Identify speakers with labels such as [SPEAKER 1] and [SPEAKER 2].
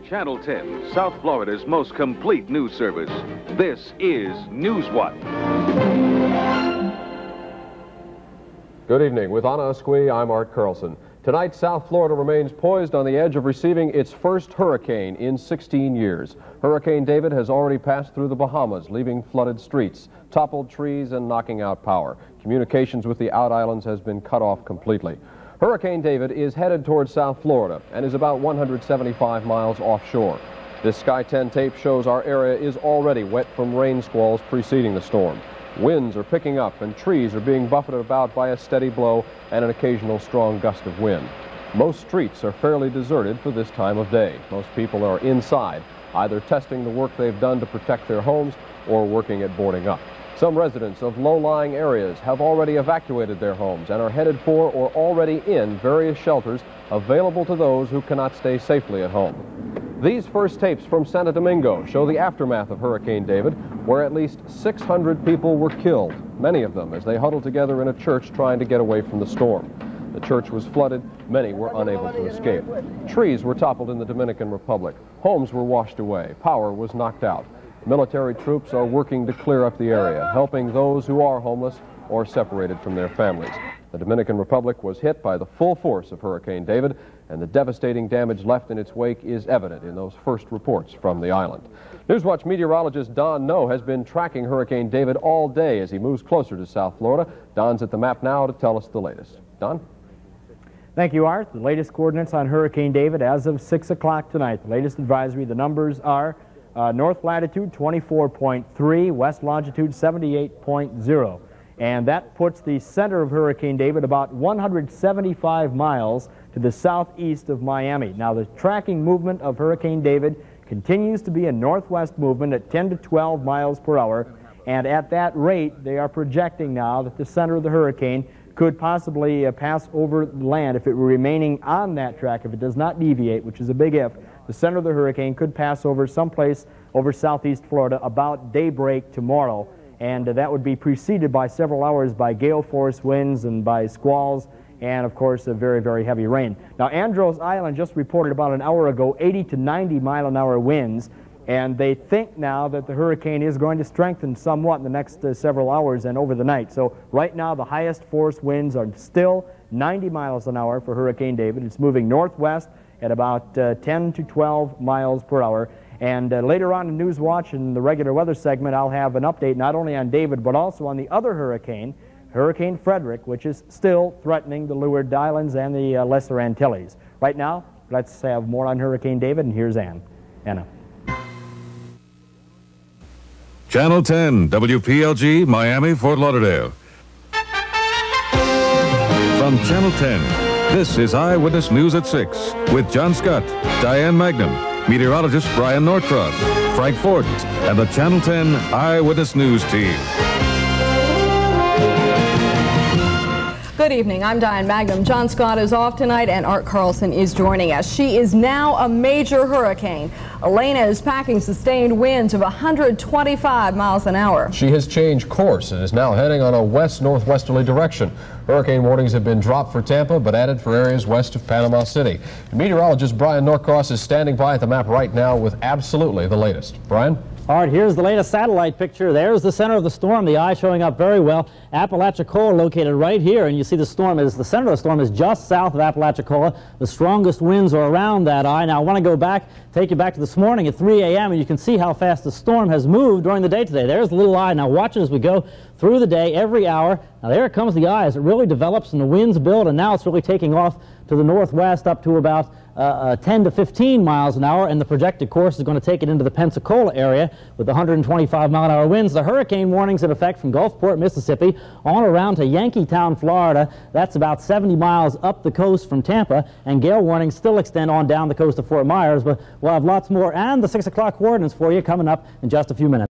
[SPEAKER 1] Channel 10, South Florida's most complete news service. This is News Watch.
[SPEAKER 2] Good evening. With Anna Asqui, I'm Art Carlson. Tonight, South Florida remains poised on the edge of receiving its first hurricane in 16 years. Hurricane David has already passed through the Bahamas, leaving flooded streets, toppled trees, and knocking out power. Communications with the out islands has been cut off completely. Hurricane David is headed towards South Florida and is about 175 miles offshore. This Sky 10 tape shows our area is already wet from rain squalls preceding the storm. Winds are picking up and trees are being buffeted about by a steady blow and an occasional strong gust of wind. Most streets are fairly deserted for this time of day. Most people are inside, either testing the work they've done to protect their homes or working at boarding up. Some residents of low-lying areas have already evacuated their homes and are headed for or already in various shelters available to those who cannot stay safely at home. These first tapes from Santo Domingo show the aftermath of Hurricane David, where at least 600 people were killed, many of them as they huddled together in a church trying to get away from the storm. The church was flooded. Many were unable to escape. Trees were toppled in the Dominican Republic. Homes were washed away. Power was knocked out. Military troops are working to clear up the area, helping those who are homeless or separated from their families. The Dominican Republic was hit by the full force of Hurricane David, and the devastating damage left in its wake is evident in those first reports from the island. Newswatch meteorologist Don No has been tracking Hurricane David all day as he moves closer to South Florida. Don's at the map now to tell us the latest. Don?
[SPEAKER 3] Thank you, Art. The latest coordinates on Hurricane David as of 6 o'clock tonight. The latest advisory, the numbers are north latitude 24.3, west longitude 78.0. And that puts the center of Hurricane David about 175 miles to the southeast of Miami. Now, the tracking movement of Hurricane David continues to be a northwest movement at 10 to 12 miles per hour. And at that rate, they are projecting now that the center of the hurricane could possibly pass over land if it were remaining on that track. If it does not deviate, which is a big if, the center of the hurricane could pass over someplace over southeast Florida about daybreak tomorrow. And that would be preceded by several hours by gale force winds and by squalls and, of course, a very, very heavy rain. Now, Andros Island just reported about an hour ago 80 to 90 mile-an-hour winds, and they think now that the hurricane is going to strengthen somewhat in the next several hours and over the night. So right now, the highest force winds are still 90 miles an hour for Hurricane David. It's moving northwest at about 10 to 12 miles per hour. And later on in News Watch, in the regular weather segment, I'll have an update not only on David, but also on the other hurricane, Hurricane Frederick, which is still threatening the Leeward Islands and the Lesser Antilles. Right now, let's have more on Hurricane David, and here's Anna.
[SPEAKER 4] Channel 10, WPLG, Miami, Fort Lauderdale. From Channel 10, this is Eyewitness News at 6 with John Scott, Diane Magnum, meteorologist Brian Norcross, Frank Fort, and the Channel 10 Eyewitness News team.
[SPEAKER 5] Good evening. I'm Diane Magnum. John Scott is off tonight, and Art Carlson is joining us. She is now a major hurricane. Elena is packing sustained winds of 125 miles an hour.
[SPEAKER 2] She has changed course and is now heading on a west-northwesterly direction. Hurricane warnings have been dropped for Tampa, but added for areas west of Panama City. Meteorologist Brian Norcross is standing by at the map right now with absolutely the latest. Brian?
[SPEAKER 6] All right, here's the latest satellite picture. There's the center of the storm, the eye showing up very well. Apalachicola located right here, and you see the center of the storm is just south of Apalachicola. The strongest winds are around that eye. Now, I want to take you back to this morning at 3 a.m., and you can see how fast the storm has moved during the day today. There's the little eye. Now, watch it as we go through the day, every hour. Now, there it comes the eye as it really develops and the winds build, and now it's really taking off to the northwest up to about 10 to 15 miles an hour, and the projected course is going to take it into the Pensacola area with 125 mile-an-hour winds. The hurricane warnings in effect from Gulfport, Mississippi, on around to Yankeetown, Florida. That's about 70 miles up the coast from Tampa, and gale warnings still extend on down the coast of Fort Myers, but we'll have lots more and the 6 o'clock coordinates for you coming up in just a few minutes.